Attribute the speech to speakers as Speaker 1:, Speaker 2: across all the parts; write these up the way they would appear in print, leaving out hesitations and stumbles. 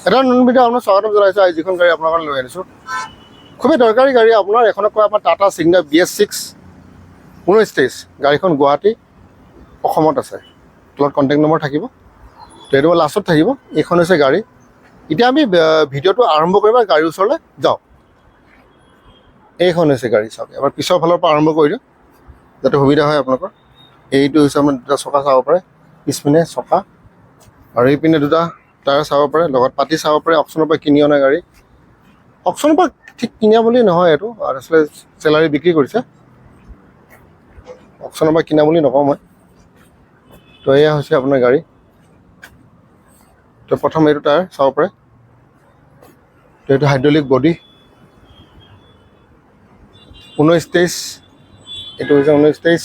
Speaker 1: এটা নতুন ভিডিঅ' আপোনাক স্বাগতম জনাইছোঁ। আজি যিখন গাড়ী আপোনাৰ কাৰণে লৈ আনিছোঁ খুবেই দৰকাৰী গাড়ী আপোনাৰ। এখনক কয় আপোনাৰ টাটা চিগনাৰ BS6 1923। গাড়ীখন গুৱাহাটী অসমত আছে। তলত কণ্টেক্ট নম্বৰ থাকিব, তো এইটো লাষ্টত থাকিব। এইখন হৈছে গাড়ী। এতিয়া আমি ভিডিঅ'টো আৰম্ভ কৰিব, গাড়ীৰ ওচৰলৈ যাওঁ। এইখন হৈছে গাড়ী, চাওক এবাৰ পিছৰ ফালৰ পৰা আৰম্ভ কৰি দিওঁ যাতে সুবিধা হয় আপোনালোকৰ। এইটো হৈছে আপোনাৰ দুটা চকা চাব পাৰে, পিছপিনে চকা, আৰু এইপিনে দুটা টায়াৰ চাব পাৰে, লগত পাতি চাব পাৰে। অকশ্যনৰ পৰা কিনি অনা গাড়ী। অকশ্যনৰ পৰা ঠিক কিনা বুলি নহয়, এইটো আচলতে চেলাৰী বিক্ৰী কৰিছে। অকশ্যনৰ পৰা কিনা বুলি নকওঁ মই। তো এয়া হৈছে আপোনাৰ গাড়ী। তো প্ৰথম এইটো টায়াৰ চাব পাৰে। তো এইটো হাইড্ৰলিক বডি 1923। এইটো হৈছে 1923।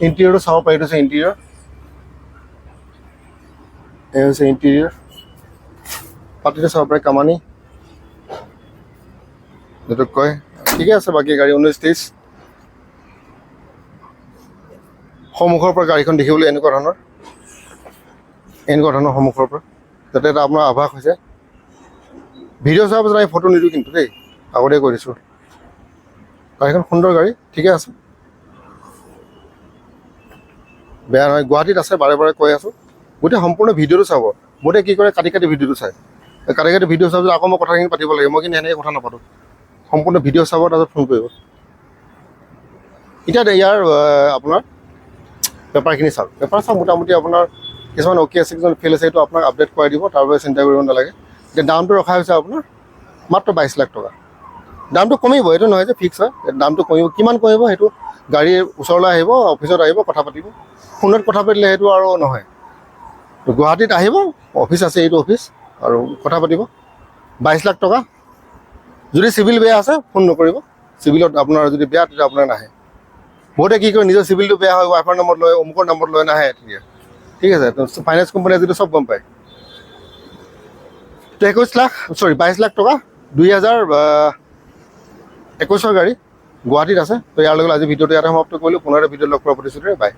Speaker 1: ইণ্টেৰিয়ৰটো চাব পাৰে। এইটো হৈছে ইণ্টেৰিয়ৰ। এই হৈছে ইণ্টেৰিয়ৰ। পাতিটো চাব পাৰে, কামানি যিটোক কয়। ঠিকে আছে বাকী গাড়ী 1923। সন্মুখৰ পৰা গাড়ীখন দেখিবলৈ এনেকুৱা ধৰণৰ সন্মুখৰ পৰা, যাতে এটা আপোনাৰ আভাস হৈছে। ভিডিঅ' চোৱাৰ পাছত আমি ফটো নিদিওঁ কিন্তু দেই, আগতে কৈ দিছোঁ। গাড়ীখন সুন্দৰ গাড়ী, ঠিকে আছে, বেয়া নহয়। গুৱাহাটীত আছে, বাৰে বাৰে কৈ আছোঁ। গোটেই সম্পূৰ্ণ ভিডিঅ'টো চাব। গোটেই কি কৰে, কাটি কাটি ভিডিঅ'টো চায়। কাটি কাটি ভিডিঅ' চাব পিছত আকৌ মই কথাখিনি পাতিব লাগে। মই কিন্তু এনেকৈ কথা নাপাতোঁ। সম্পূৰ্ণ ভিডিঅ' চাব, তাৰপিছত ফোন কৰিব। এতিয়া ইয়াৰ আপোনাৰ পেপাৰখিনি চাওক। পেপাৰ চাওক, মোটামুটি আপোনাৰ কিছুমান অ'কে আছে, কিছুমান ফেইল আছে। সেইটো আপোনাক আপডেট কৰাই দিব, তাৰ বাবে চিন্তা কৰিব নালাগে। এতিয়া দামটো ৰখা হৈছে আপোনাৰ মাত্ৰ 22 লাখ টকা। দামটো কমিব, এইটো নহয় যে ফিক্স হয়। দামটো কমিব, কিমান কমিব সেইটো গাড়ীৰ ওচৰলৈ আহিব, অফিচত আহিব, কথা পাতিব। ফোনত কথা পাতিলে সেইটো আৰু নহয়। গুৱাহাটীত আহিব, অফিচ আছে, এইটো অফিচ, আৰু কথা পাতিব। 22 লাখ টকা। যদি চিভিল বেয়া আছে ফোন নকৰিব। চিভিলত আপোনাৰ যদি বেয়া, তেতিয়া আপোনাৰ নাহে। বহুতে কি কৰে, নিজৰ চিভিলটো বেয়া হয়, ৱাইফৰ নম্বৰ লয়, অমুকৰ নম্বৰ লৈ নাহে। তেতিয়া ঠিক আছে, ফাইনেন্স কোম্পানীয়ে যদি চব গম পায়। তো 22 লাখ টকা, 2021 গাড়ী, গুৱাহাটীত আছে। তো ইয়াৰ লগত আজি ভিডিঅ'টো ইয়াতে সমাপ্ত কৰিলোঁ। পুনৰ এটা ভিডিঅ' লগ পোৱাৰ প্ৰতিশ্ৰুতিৰে বাই।